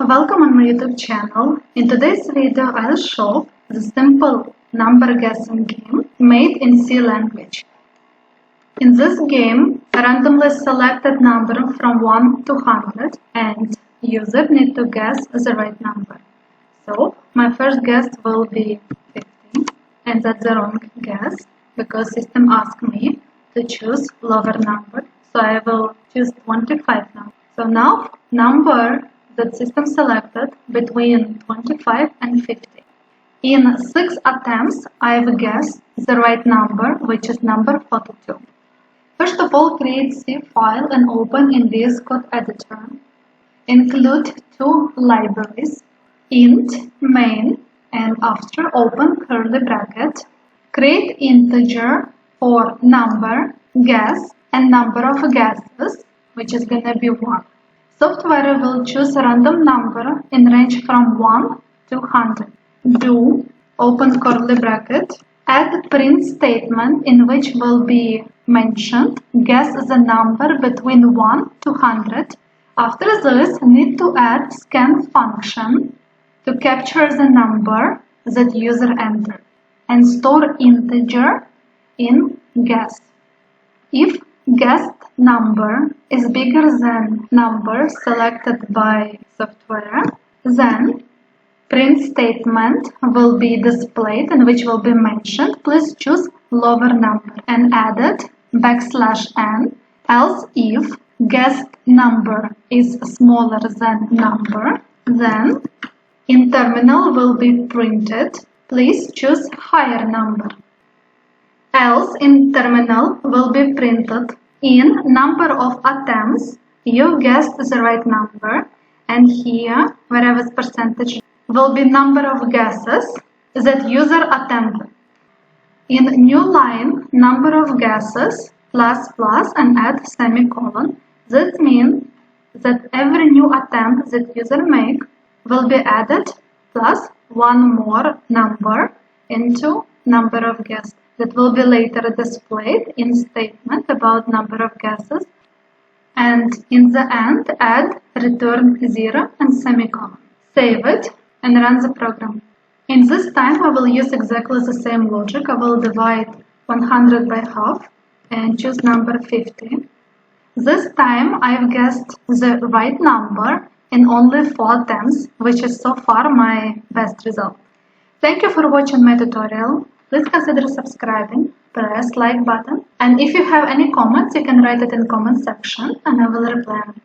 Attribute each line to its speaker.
Speaker 1: Welcome on my YouTube channel. In today's video, I'll show the simple number guessing game made in C language. In this game, a randomly selected number from 1 to 100 and user need to guess the right number. So, my first guess will be 50 and that's the wrong guess because system asked me to choose lower number. So I will choose 25 now. So now number that system selected between 25 and 50. In 6 attempts, I've guessed the right number, which is number 42. First of all, create C file and open in VS Code editor. Include two libraries, int, main, and after open curly bracket. Create integer for number, guess, and number of guesses, which is gonna be 1. Software will choose a random number in range from 1 to 100. Do, open curly bracket, add print statement in which will be mentioned, guess the number between 1 to 100. After this, need to add scan function to capture the number that user entered and store integer in guess. If guessed number is bigger than number selected by software, then print statement will be displayed in which will be mentioned, please choose lower number and added \n, else if guessed number is smaller than number, then in terminal will be printed, please choose higher number. Else in terminal will be printed in number of attempts you guessed the right number, and here wherever percentage will be number of guesses that user attempted. In new line, number of guesses plus and add semicolon. That means that every new attempt that user make will be added plus one more number into number of guesses. That will be later displayed in statement about number of guesses. And in the end, add return 0 and semicolon. Save it and run the program. In this time, I will use exactly the same logic. I will divide 100 by half and choose number 50. This time, I've guessed the right number in only 4 attempts, which is so far my best result. Thank you for watching my tutorial. Please consider subscribing, press like button, and if you have any comments, you can write it in comment section and I will reply on it.